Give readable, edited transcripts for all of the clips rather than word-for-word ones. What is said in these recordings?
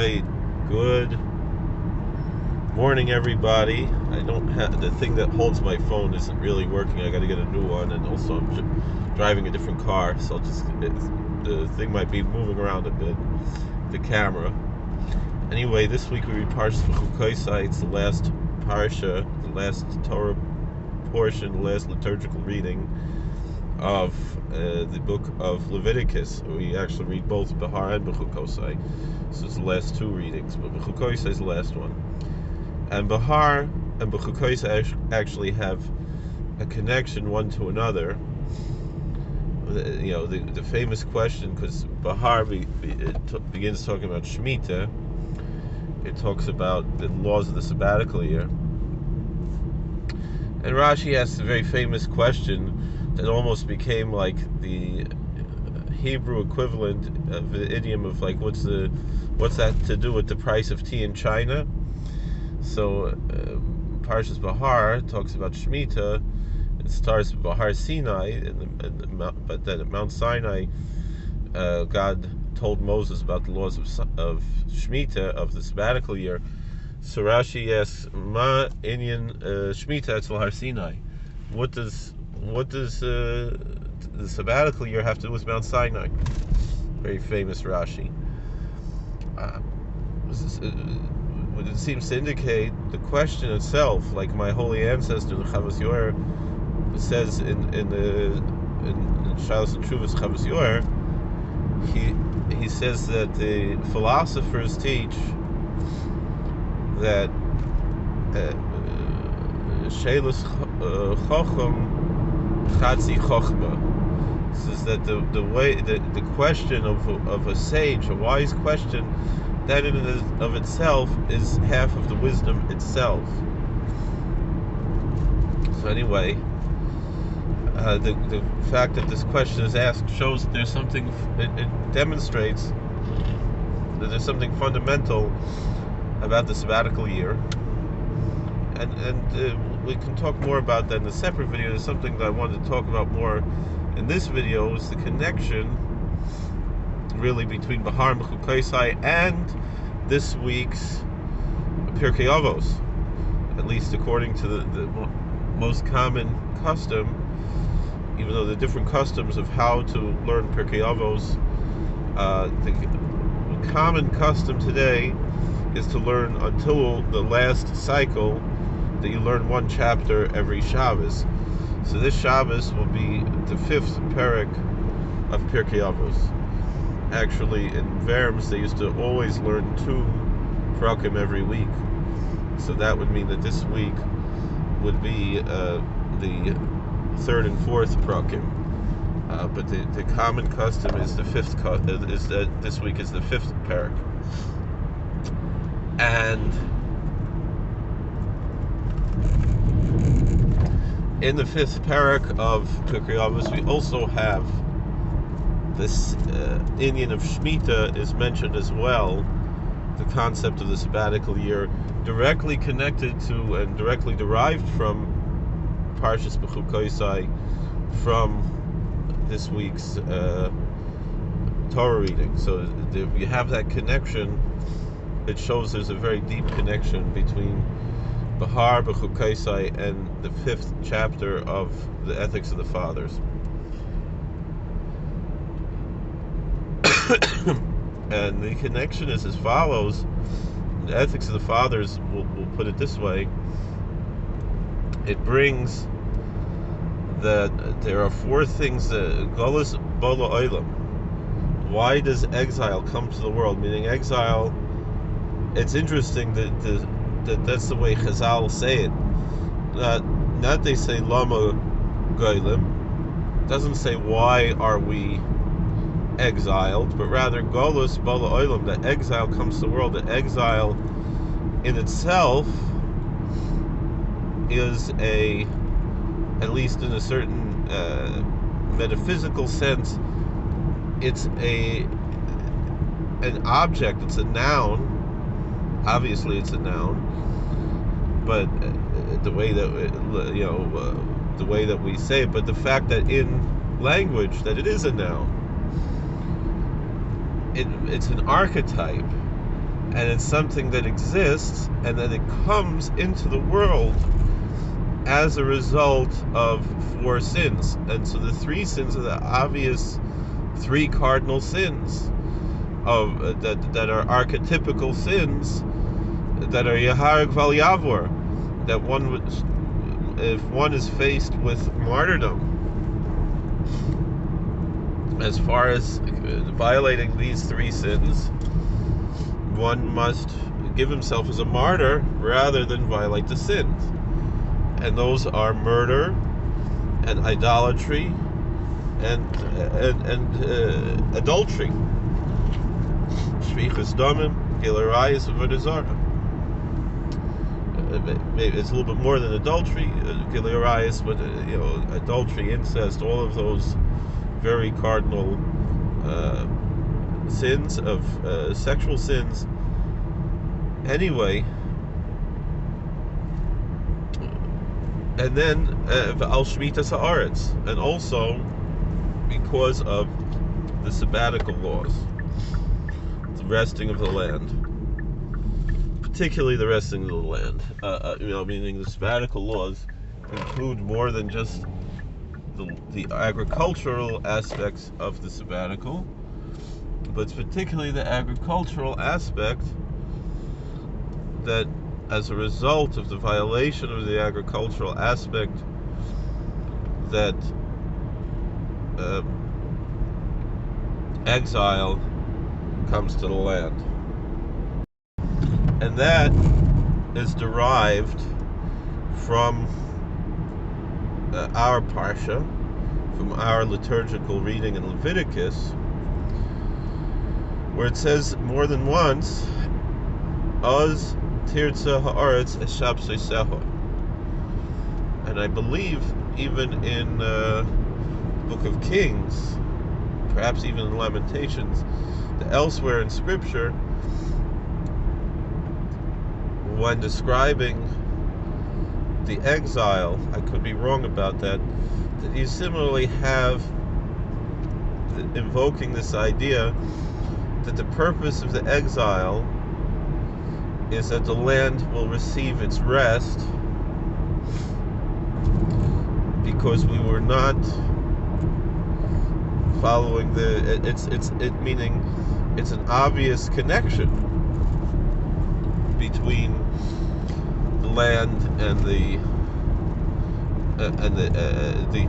right, good morning, everybody. I don't have the thing that holds my phone isn't really working. I got to get a new one, and also I'm driving a different car, so the thing might be moving around a bit. The camera. Anyway, this week we read Parshas Bechukosai. It's the last parsha, the last Torah portion, the last liturgical reading of the book of Leviticus. We actually read both behar and bechukosai. This is the last two readings, but bechukosai is the last one. And behar and bechukosai actually have a connection one to another. The famous question, because behar begins talking about Shemitah. It talks about the laws of the sabbatical year. And Rashi asks a very famous question that almost became like the Hebrew equivalent of the idiom of like, what's that to do with the price of tea in China? So Parshas Behar talks about Shemitah. It starts with Behar Sinai, but then at Mount Sinai, God told Moses about the laws of Shemitah, of the sabbatical year. So Rashi asks, Ma inyan Shemitah etzl Har Sinai? What does the sabbatical year have to do with Mount Sinai? Very famous Rashi. It seems to indicate the question itself, like my holy ancestor, the Chavos Yoer, says in Shalos and Shuvas Chavos Yoer, he says that the philosophers teach that Sheilus Chocham Chatzi Chochma. This is that the question of a sage, a wise question, that in and of itself is half of the wisdom itself. So anyway, the fact that this question is asked shows that there's something. It demonstrates that there's something fundamental about the sabbatical year, and we can talk more about that in a separate video. There's something that I wanted to talk about more in this video, is the connection really between behar and bechukosai and this week's pirkei avos, at least according to the most common custom. Even though the different customs of how to learn pirkei avos, the common custom today is to learn until the last cycle, that you learn one chapter every Shabbos. So this Shabbos will be the fifth parak of pirkei avos. Actually, in Verms, they used to always learn two prakim every week. So that would mean that this week would be the third and fourth prakim. But the common custom is the fifth. Is that this week is the fifth parak. And in the fifth parak of pirkei avos, we also have this inyan of Shemitah is mentioned as well. The concept of the sabbatical year, directly connected to and directly derived from Parshas Bechukosai, from this week's Torah reading. So you have that connection. It shows there's a very deep connection between behar, bechukosai, and the fifth chapter of the Ethics of the Fathers. And the connection is as follows. The Ethics of the Fathers, we'll put it this way, it brings that there are four things that galus bola olam. Why does exile come to the world? Meaning exile, it's interesting that that's the way Chazal say it. Not they say lama goyim. Doesn't say why are we exiled, but rather galus bola olam, that exile comes to the world. That exile in itself is at least in a certain metaphysical sense, it's an object, it's a noun. Obviously it's a noun, but the way that we say it, but the fact that in language that it is a noun, it's an archetype, and it's something that exists, and then it comes into the world as a result of 4 sins. And so the 3 sins are the obvious 3 cardinal sins of that are archetypical sins that are Yahar Val Yavor, that one would, if one is faced with martyrdom, as far as violating these 3 sins, one must give himself as a martyr rather than violate the sins. And those are murder and idolatry and adultery. Shvichus damim, gilarayis avodah zarah. Maybe it's a little bit more than adultery, gilarayis, but adultery, incest, all of those very cardinal sins of sexual sins. Anyway, and then al shmitas haaretz, and also because of the sabbatical laws, the resting of the land, particularly the resting of the land. Meaning the sabbatical laws include more than just the agricultural aspects of the sabbatical, but it's particularly the agricultural aspect that, as a result of the violation of the agricultural aspect, that exile comes to the land. And that is derived from our parsha, from our liturgical reading in Leviticus, where it says more than once, "Az tirtza haaretz eshabseseho." And I believe even in the Book of Kings, perhaps even in Lamentations, that elsewhere in Scripture, when describing the exile, I could be wrong about that you similarly have invoking this idea that the purpose of the exile is that the land will receive its rest because we were not following meaning it's an obvious connection between the land and the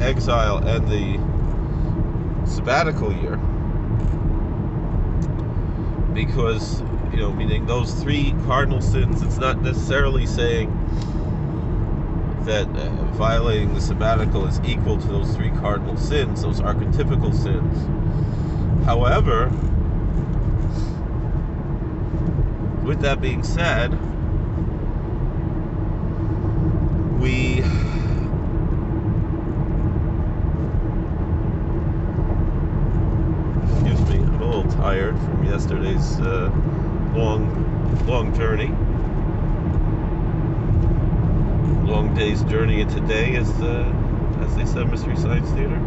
exile and the sabbatical year, because meaning those 3 cardinal sins. It's not necessarily saying that violating the sabbatical is equal to those 3 cardinal sins, those archetypical sins. However, with that being said, we I'm a little tired from yesterday's long journey. Long day's journey into today, as they said, Mystery Science Theater.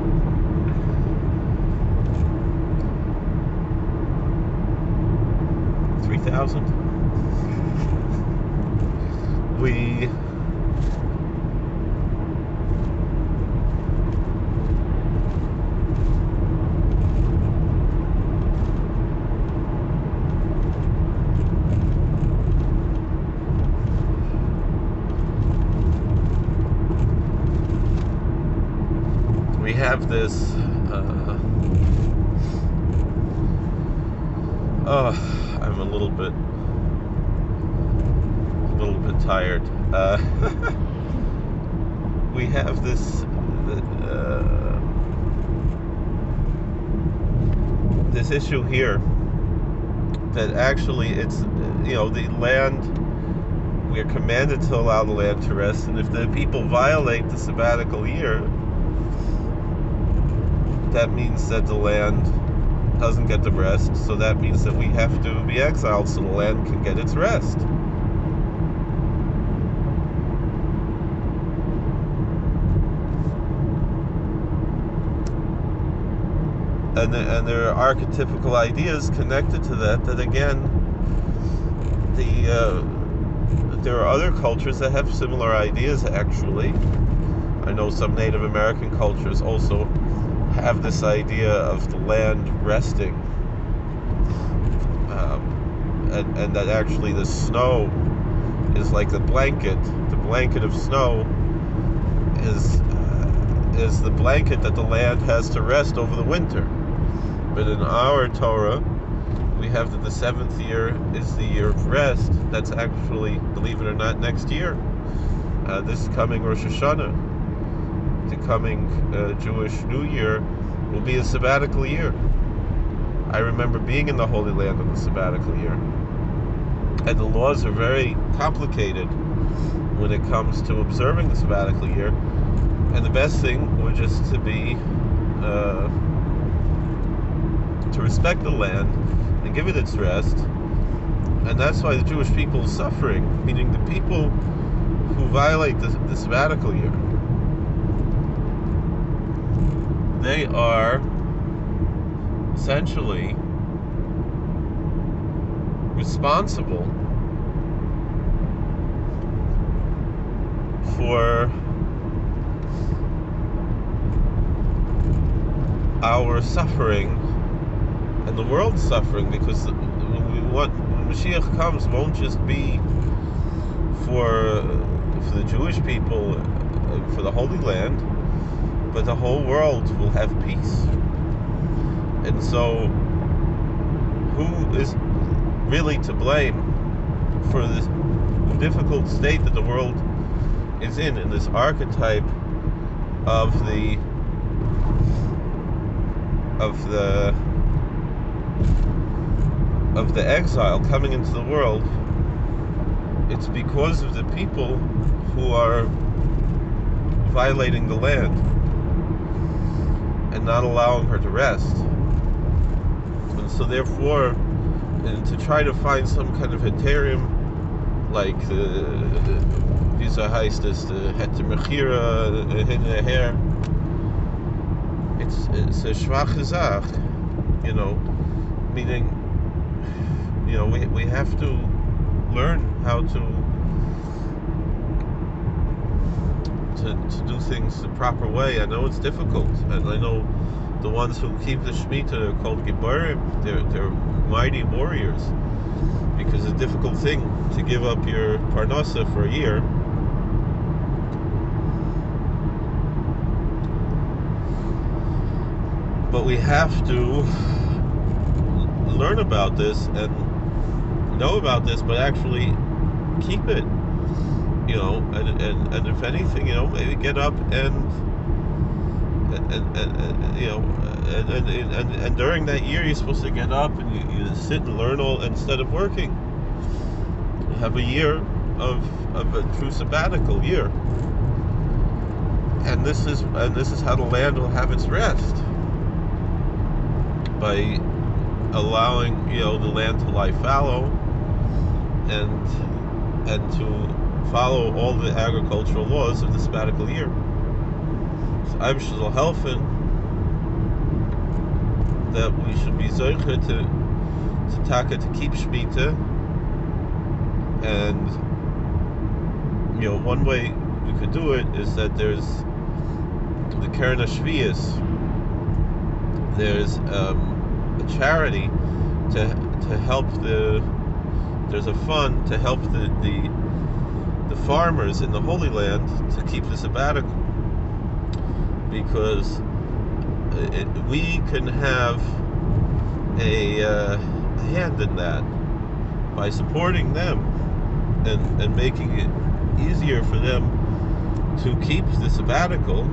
We have this I'm a little bit tired. We have this this issue here that actually it's the land, we are commanded to allow the land to rest, and if the people violate the sabbatical year, that means that the land doesn't get the rest, so that means that we have to be exiled so the land can get its rest. And there are archetypical ideas connected to that again there are other cultures that have similar ideas, actually. I know some Native American cultures also have this idea of the land resting, and that actually the snow is like a blanket. The blanket of snow is the blanket that the land has to rest over the winter. But in our Torah, we have that the seventh year is the year of rest. That's actually, believe it or not, next year. This coming Rosh Hashanah, the coming Jewish New Year, will be a sabbatical year. I remember being in the Holy Land on the sabbatical year. And the laws are very complicated when it comes to observing the sabbatical year. And the best thing would just to be to respect the land and give it its rest. And that's why the Jewish people is suffering, meaning the people who violate the sabbatical year, they are essentially responsible for our suffering and the world's suffering, because when Mashiach comes, won't just be for the Jewish people, for the Holy Land, but the whole world will have peace. And so, who is really to blame for this difficult state that the world is in this archetype of the exile coming into the world? It's because of the people who are violating the land and not allowing her to rest. And so therefore, to try to find some kind of heterium, like Visa heißt es, Heter Mechira, hinterher, it's a schwache Sache, meaning, we have to learn how to do things the proper way. I know it's difficult, and I know the ones who keep the Shemitah are called Giborim. They're mighty warriors, because it's a difficult thing to give up your parnasa for a year. But we have to learn about this and know about this, but actually keep it, and if anything, maybe get up and during that year you're supposed to get up and you sit and learn all instead of working. Have a year of a true sabbatical year, and this is how the land will have its rest, by allowing the land to lie fallow and to follow all the agricultural laws of the sabbatical year. So I'm shall helfen that we should be zoiche to keep Shemitah. And one way we could do it is that there's the Keren HaShviyos. There's a charity to help there's a fund to help the farmers in the Holy Land to keep the sabbatical, because we can have a hand in that by supporting them and making it easier for them to keep the sabbatical.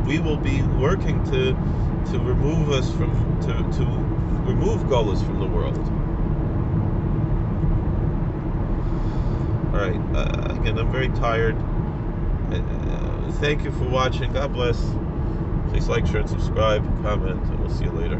We will be working to remove us to remove galus from the world. All right. Again, I'm very tired. Thank you for watching. God bless. Please like, share, and subscribe, comment, and we'll see you later.